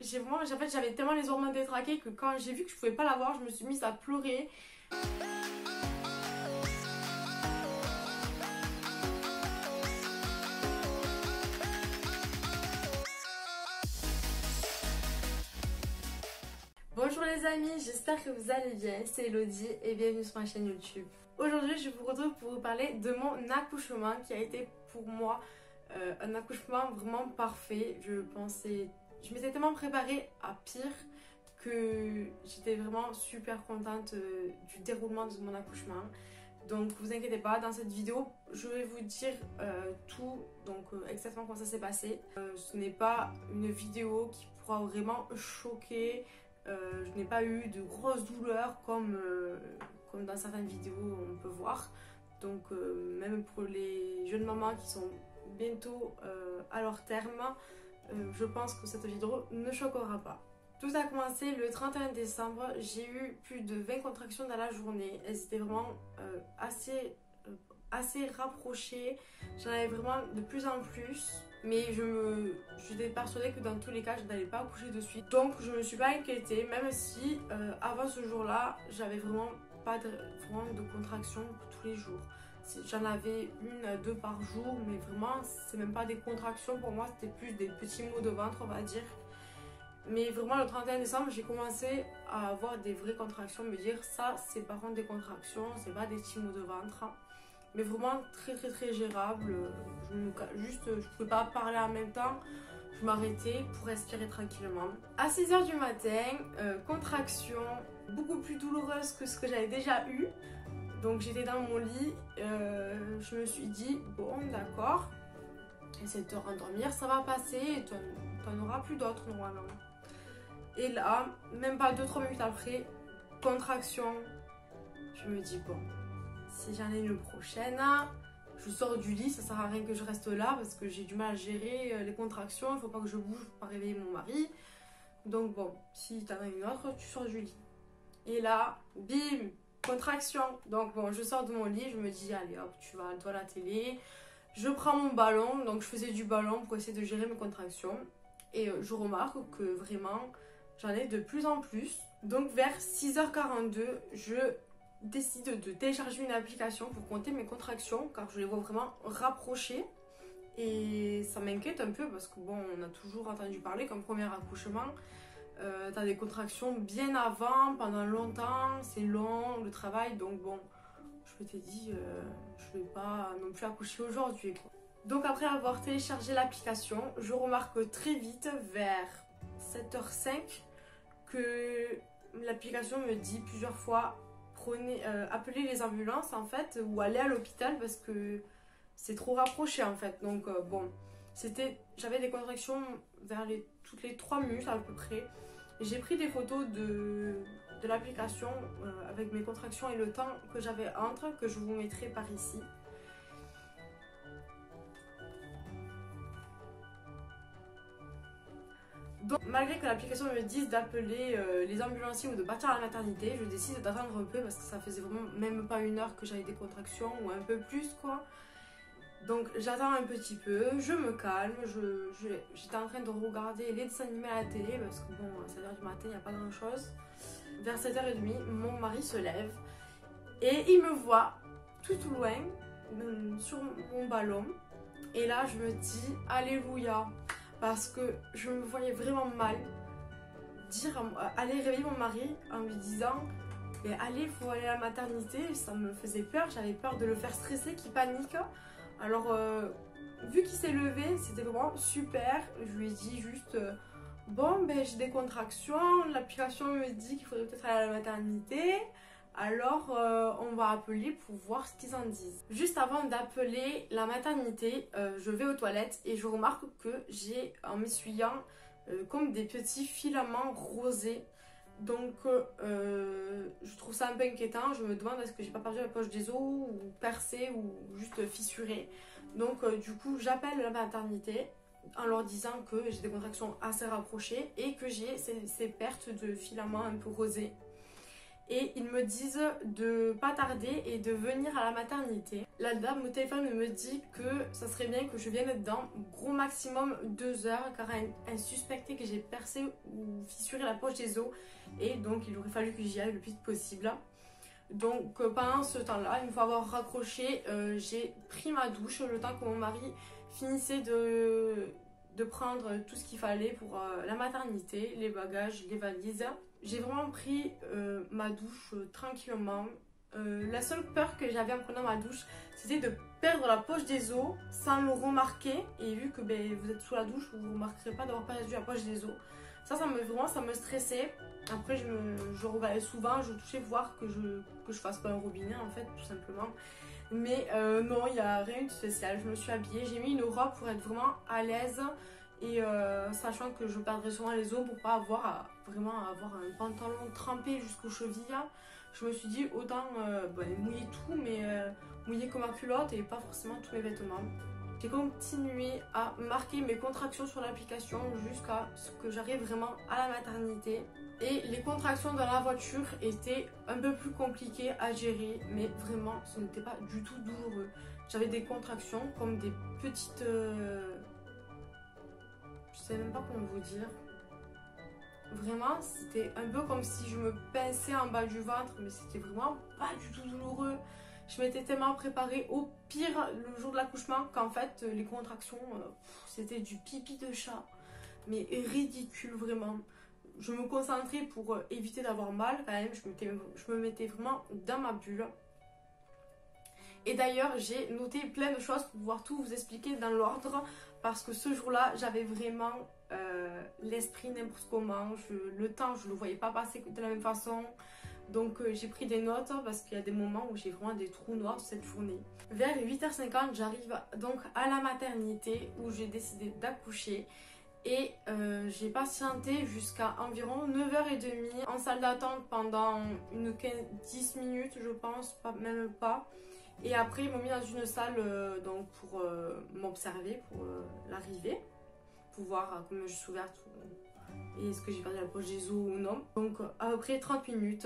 En fait, j'avais tellement les hormones détraquées que quand j'ai vu que je pouvais pas l'avoir, je me suis mise à pleurer. Bonjour les amis, j'espère que vous allez bien, c'est Elodie et bienvenue sur ma chaîne YouTube. Aujourd'hui je vous retrouve pour vous parler de mon accouchement qui a été pour moi un accouchement vraiment parfait. Je m'étais tellement préparée à pire que j'étais vraiment super contente du déroulement de mon accouchement. Donc vous inquiétez pas, dans cette vidéo je vais vous dire tout, donc exactement comment ça s'est passé. Ce n'est pas une vidéo qui pourra vraiment choquer. Je n'ai pas eu de grosses douleurs comme dans certaines vidéos on peut voir. Donc même pour les jeunes mamans qui sont bientôt à leur terme, je pense que cette vidéo ne choquera pas. Tout a commencé le 31 décembre, j'ai eu plus de 20 contractions dans la journée. Elles étaient vraiment assez rapprochées, j'en avais vraiment de plus en plus. Mais j'étais persuadée que dans tous les cas je n'allais pas accoucher de suite. Donc je me suis pas inquiétée, même si avant ce jour-là, j'avais vraiment pas de contractions tous les jours. J'en avais une, deux par jour, mais vraiment c'est même pas des contractions pour moi, c'était plus des petits maux de ventre on va dire. Mais vraiment le 31 décembre j'ai commencé à avoir des vraies contractions, me dire ça c'est par contre des contractions, c'est pas des petits maux de ventre. Mais vraiment très gérable. Je pouvais pas parler en même temps, je m'arrêtais pour respirer tranquillement. À 6 h du matin, contraction beaucoup plus douloureuse que ce que j'avais déjà eu. Donc j'étais dans mon lit, je me suis dit bon d'accord, essaie de te rendormir, ça va passer et tu n'en auras plus d'autres normalement. Et là, même pas 2-3 minutes après, contraction, je me dis bon, si j'en ai une prochaine, je sors du lit, ça sert à rien que je reste là parce que j'ai du mal à gérer les contractions, il faut pas que je bouge pour pas réveiller mon mari. Donc bon, si t'en as une autre, tu sors du lit. Et là, bim, contraction. Donc bon, je sors de mon lit, je me dis allez hop, tu vas devant la télé. Je prends mon ballon, donc je faisais du ballon pour essayer de gérer mes contractions. Et je remarque que vraiment, j'en ai de plus en plus. Donc vers 6 h 42, je décide de télécharger une application pour compter mes contractions car je les vois vraiment rapprochées et ça m'inquiète un peu parce que bon, on a toujours entendu parler comme premier accouchement t'as des contractions bien avant, pendant longtemps, c'est long le travail, donc bon, je m'étais dit je vais pas non plus accoucher aujourd'hui quoi. Donc après avoir téléchargé l'application, je remarque très vite vers 7 h 05 que l'application me dit plusieurs fois appeler les ambulances en fait ou aller à l'hôpital parce que c'est trop rapproché en fait. Donc bon, j'avais des contractions vers toutes les 3 minutes à peu près. J'ai pris des photos de l'application avec mes contractions et le temps que j'avais entre, que je vous mettrai par ici. Donc malgré que l'application me dise d'appeler les ambulanciers ou de partir à la maternité, je décide d'attendre un peu parce que ça faisait vraiment même pas 1 heure que j'avais des contractions ou un peu plus quoi. Donc j'attends un petit peu, je me calme, j'étais en train de regarder les dessins animés à la télé parce que bon, à 7 h du matin il n'y a pas grand chose. Vers 7 h 30, mon mari se lève et il me voit tout au loin sur mon ballon. Et là je me dis alléluia. Parce que je me voyais vraiment mal aller réveiller mon mari en lui disant allez, il faut aller à la maternité. Ça me faisait peur, j'avais peur de le faire stresser, qu'il panique. Alors vu qu'il s'est levé, c'était vraiment super. Je lui ai dit juste bon ben j'ai des contractions, l'application me dit qu'il faudrait peut-être aller à la maternité. Alors on va appeler pour voir ce qu'ils en disent. Juste avant d'appeler la maternité, je vais aux toilettes et je remarque que j'ai en m'essuyant comme des petits filaments rosés. Donc je trouve ça un peu inquiétant. Je me demande est-ce que j'ai pas perdu la poche des os ou percé ou juste fissuré. Donc du coup j'appelle la maternité en leur disant que j'ai des contractions assez rapprochées et que j'ai ces pertes de filaments un peu rosés. et ils me disent de pas tarder et de venir à la maternité. La dame au téléphone me dit que ça serait bien que je vienne dans gros maximum 2 heures car elle suspectait que j'ai percé ou fissuré la poche des os et donc il aurait fallu que j'y aille le plus vite possible. Donc pendant ce temps-là, une fois avoir raccroché, j'ai pris ma douche le temps que mon mari finissait de prendre tout ce qu'il fallait pour la maternité, les bagages, les valises. J'ai vraiment pris ma douche tranquillement. La seule peur que j'avais en prenant ma douche, c'était de perdre la poche des os sans le remarquer. Et vu que vous êtes sous la douche, vous ne remarquerez pas d'avoir perdu la poche des os. Ça me stressait. Après, je regardais souvent, je touchais voir que je fasse pas un robinet en fait, tout simplement. Mais non, il n'y a rien de spécial. Je me suis habillée, j'ai mis une robe pour être vraiment à l'aise. Et sachant que je perdrais souvent les os pour pas vraiment avoir un pantalon trempé jusqu'aux chevilles, je me suis dit autant mouiller tout, mais mouiller comme ma culotte et pas forcément tous mes vêtements. J'ai continué à marquer mes contractions sur l'application jusqu'à ce que j'arrive vraiment à la maternité. Et les contractions dans la voiture étaient un peu plus compliquées à gérer, mais vraiment ce n'était pas du tout douloureux. J'avais des contractions comme des petites... je sais même pas comment vous dire. Vraiment, c'était un peu comme si je me pinçais en bas du ventre, mais c'était vraiment pas du tout douloureux. Je m'étais tellement préparée au pire le jour de l'accouchement qu'en fait les contractions, c'était du pipi de chat. Mais ridicule vraiment. Je me concentrais pour éviter d'avoir mal quand même. Je me mettais vraiment dans ma bulle. Et d'ailleurs, j'ai noté plein de choses pour pouvoir tout vous expliquer dans l'ordre. Parce que ce jour-là, j'avais vraiment l'esprit n'importe comment. Le temps, je ne le voyais pas passer de la même façon. Donc j'ai pris des notes parce qu'il y a des moments où j'ai vraiment des trous noirs cette journée. Vers 8h50, j'arrive donc à la maternité où j'ai décidé d'accoucher. Et j'ai patienté jusqu'à environ 9h30 en salle d'attente pendant 10 minutes je pense, même pas. Et après ils m'ont mis dans une salle donc pour m'observer pour l'arrivée, pour voir comment je suis ouverte et est-ce que j'ai perdu la poche des os ou non. Donc à peu près 30 minutes.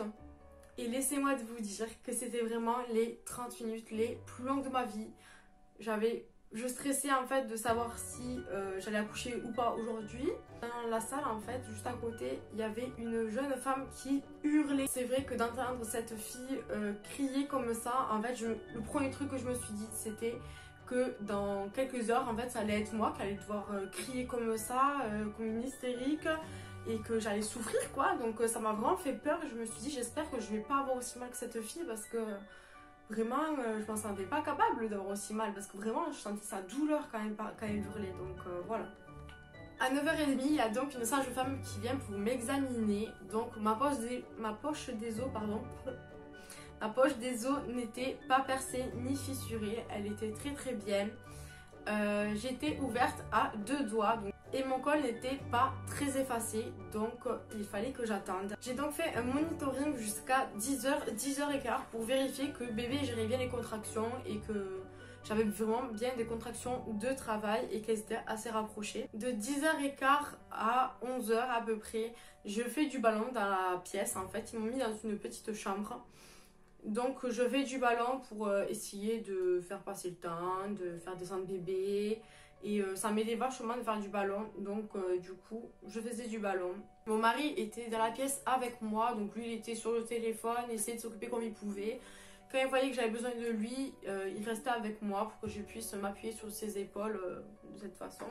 Et laissez-moi de vous dire que c'était vraiment les 30 minutes les plus longues de ma vie. Je stressais en fait de savoir si j'allais accoucher ou pas aujourd'hui. Dans la salle en fait, juste à côté, il y avait une jeune femme qui hurlait. C'est vrai que d'entendre cette fille crier comme ça, en fait, le premier truc que je me suis dit, c'était que dans quelques heures, en fait, ça allait être moi qui allais devoir crier comme ça, comme une hystérique, et que j'allais souffrir quoi. Donc ça m'a vraiment fait peur. Je me suis dit, j'espère que je vais pas avoir aussi mal que cette fille parce que... Vraiment, je m'en sentais pas capable d'avoir aussi mal parce que vraiment, je sentais sa douleur quand elle hurlait. Donc voilà. À 9h30, il y a donc une sage-femme qui vient pour m'examiner. Donc ma poche des os, pardon. Ma poche des os n'était pas percée ni fissurée. Elle était très très bien. J'étais ouverte à 2 doigts. Et mon col n'était pas très effacé, donc il fallait que j'attende. J'ai donc fait un monitoring jusqu'à 10h, 10h15 pour vérifier que bébé gérait bien les contractions et que j'avais vraiment bien des contractions de travail et qu'elles étaient assez rapprochées. De 10h15 à 11h à peu près, je fais du ballon dans la pièce en fait. Ils m'ont mis dans une petite chambre. Donc je fais du ballon pour essayer de faire passer le temps, de faire descendre bébé. Et ça m'aidait vachement de faire du ballon, donc du coup je faisais du ballon. Mon mari était dans la pièce avec moi, donc lui il était sur le téléphone, il essayait de s'occuper comme il pouvait. Quand il voyait que j'avais besoin de lui, il restait avec moi pour que je puisse m'appuyer sur ses épaules de cette façon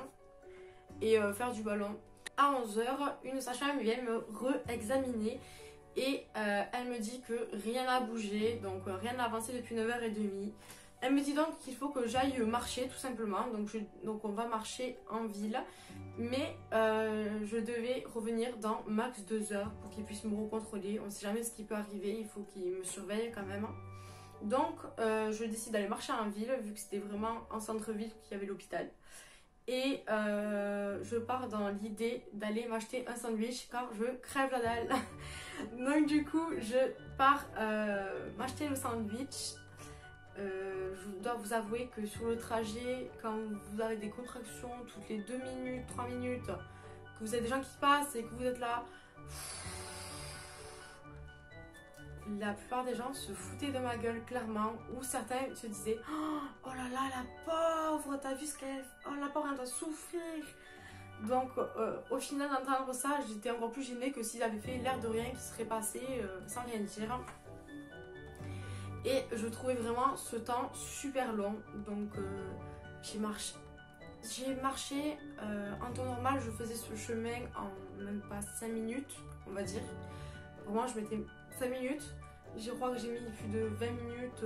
et faire du ballon. À 11h, une sage-femme vient me re-examiner et elle me dit que rien n'a bougé, donc rien n'a avancé depuis 9h30. Elle me dit donc qu'il faut que j'aille marcher tout simplement, donc on va marcher en ville, mais je devais revenir dans max 2 heures pour qu'il puisse me recontrôler. On ne sait jamais ce qui peut arriver, il faut qu'il me surveille quand même. Donc je décide d'aller marcher en ville vu que c'était vraiment en centre-ville qu'il y avait l'hôpital. Et je pars dans l'idée d'aller m'acheter un sandwich car je crève la dalle. Donc du coup je pars m'acheter le sandwich. Je dois vous avouer que sur le trajet, quand vous avez des contractions toutes les 2 minutes, 3 minutes, que vous avez des gens qui passent et que vous êtes là, la plupart des gens se foutaient de ma gueule clairement, ou certains se disaient oh là là la pauvre, t'as vu ce qu'elle... Oh la pauvre elle doit souffrir. Donc au final d'entendre ça, j'étais encore plus gênée que s'ils avaient fait l'air de rien qui serait passé sans rien dire. Et je trouvais vraiment ce temps super long, donc j'ai marché en temps normal, je faisais ce chemin en même pas 5 minutes, on va dire. Vraiment, je mettais 5 minutes. Je crois que j'ai mis plus de 20 minutes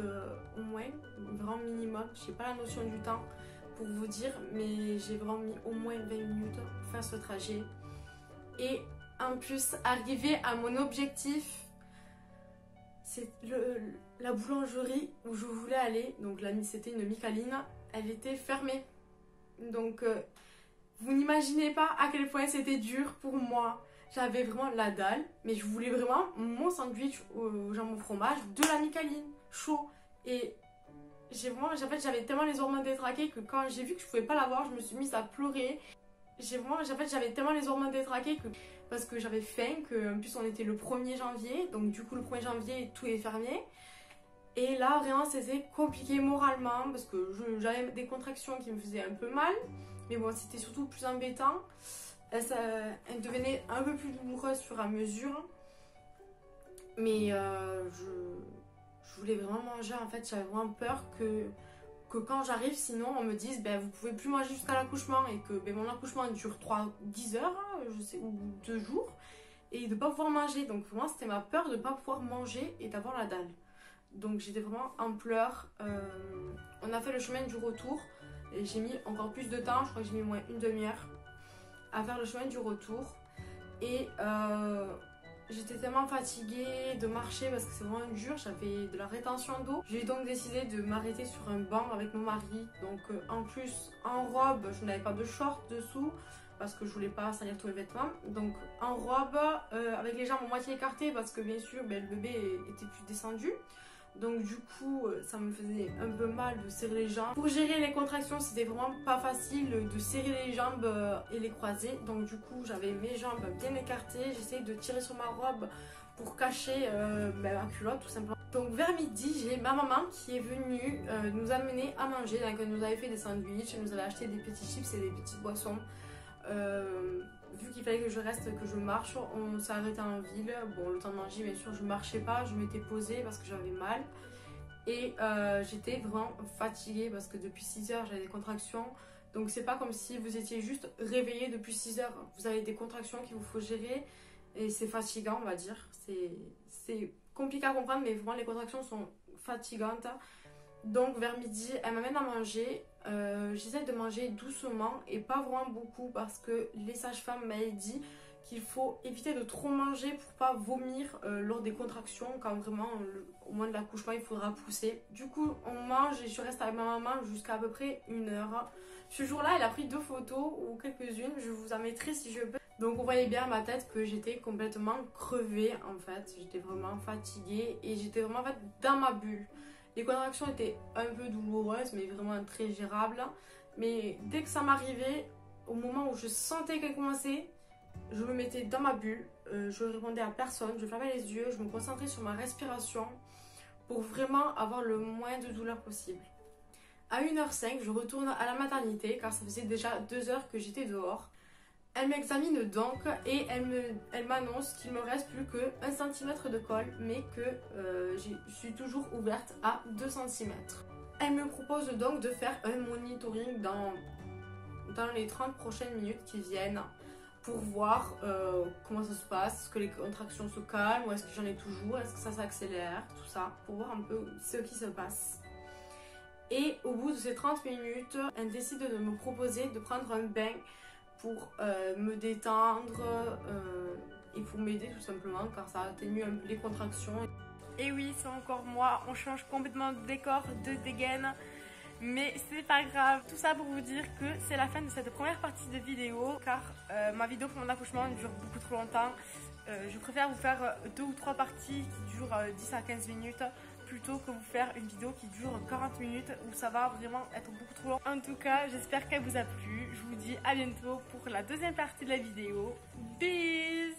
au moins, vraiment minimum. Je n'ai pas la notion du temps pour vous dire, mais j'ai vraiment mis au moins 20 minutes pour faire ce trajet. Et en plus, arriver à mon objectif, c'est la boulangerie où je voulais aller. Donc c'était une Micaline, elle était fermée. Donc vous n'imaginez pas à quel point c'était dur pour moi. J'avais vraiment la dalle, mais je voulais vraiment mon sandwich au jambon fromage de la Micaline, chaud. Et j'avais tellement les hormones détraquées que quand j'ai vu que je pouvais pas l'avoir, je me suis mise à pleurer. J'avais tellement les hormones détraquées parce que j'avais faim, qu'en plus on était le 1er janvier, donc du coup le 1er janvier tout est fermé. Et là vraiment c'était compliqué moralement parce que j'avais des contractions qui me faisaient un peu mal, mais bon c'était surtout plus embêtant. Elle devenait un peu plus douloureuse au fur et à mesure, mais je voulais vraiment manger. En fait j'avais vraiment peur que quand j'arrive, sinon on me dise vous pouvez plus manger jusqu'à l'accouchement, et que mon accouchement dure 10 heures, je sais, ou 2 jours, et de ne pas pouvoir manger. Donc pour moi c'était ma peur de ne pas pouvoir manger et d'avoir la dalle. Donc j'étais vraiment en pleurs. On a fait le chemin du retour et j'ai mis encore plus de temps, je crois que j'ai mis au moins une demi-heure à faire le chemin du retour. Et j'étais tellement fatiguée de marcher parce que c'est vraiment dur, j'avais de la rétention d'eau. J'ai donc décidé de m'arrêter sur un banc avec mon mari. Donc en plus en robe, je n'avais pas de short dessous parce que je voulais pas salir tous mes vêtements. Donc en robe avec les jambes à moitié écartées parce que bien sûr le bébé était plus descendu. Donc du coup ça me faisait un peu mal de serrer les jambes. Pour gérer les contractions c'était vraiment pas facile de serrer les jambes et les croiser. Donc du coup j'avais mes jambes bien écartées, j'essayais de tirer sur ma robe pour cacher ma culotte tout simplement. Donc vers midi j'ai ma maman qui est venue nous amener à manger. Donc elle nous avait fait des sandwichs, elle nous avait acheté des petits chips et des petites boissons. Vu qu'il fallait que je reste, que je marche, on s'est arrêté en ville. Bon, le temps de manger, bien sûr, je marchais pas, je m'étais posée parce que j'avais mal. Et j'étais vraiment fatiguée parce que depuis 6 heures, j'avais des contractions. Donc c'est pas comme si vous étiez juste réveillé depuis 6 heures. Vous avez des contractions qu'il vous faut gérer et c'est fatigant, on va dire. C'est compliqué à comprendre, mais vraiment les contractions sont fatigantes. Donc vers midi, elle m'amène à manger. J'essaie de manger doucement et pas vraiment beaucoup parce que les sages-femmes m'avaient dit qu'il faut éviter de trop manger pour pas vomir lors des contractions, quand vraiment au moment de l'accouchement il faudra pousser. Du coup on mange et je reste avec ma maman jusqu'à peu près 1 heure. Ce jour-là elle a pris 2 photos ou quelques-unes, je vous en mettrai si je peux. Donc vous voyez bien à ma tête que j'étais complètement crevée en fait, j'étais vraiment fatiguée et j'étais vraiment en fait dans ma bulle. Les contractions étaient un peu douloureuses, mais vraiment très gérables. Mais dès que ça m'arrivait, au moment où je sentais qu'elle commençait, je me mettais dans ma bulle. Je répondais à personne, je fermais les yeux, je me concentrais sur ma respiration pour vraiment avoir le moins de douleur possible. À 1h05, je retourne à la maternité car ça faisait déjà 2 heures que j'étais dehors. Elle m'examine donc et elle m'annonce qu'il me reste plus que 1 cm de col, mais que je suis toujours ouverte à 2 cm. Elle me propose donc de faire un monitoring dans les 30 prochaines minutes qui viennent pour voir comment ça se passe, est-ce que les contractions se calment ou est-ce que j'en ai toujours, est-ce que ça s'accélère, tout ça, pour voir un peu ce qui se passe. Et au bout de ces 30 minutes, elle décide de me proposer de prendre un bain pour me détendre et pour m'aider tout simplement car ça atténue un peu les contractions. Et oui, c'est encore moi, on change complètement de décor, de dégaine, mais c'est pas grave. Tout ça pour vous dire que c'est la fin de cette première partie de vidéo car ma vidéo pour mon accouchement dure beaucoup trop longtemps. Je préfère vous faire 2 ou 3 parties qui durent 10 à 15 minutes plutôt que vous faire une vidéo qui dure 40 minutes où ça va vraiment être beaucoup trop long. En tout cas, j'espère qu'elle vous a plu. Je vous dis à bientôt pour la deuxième partie de la vidéo. Bisous!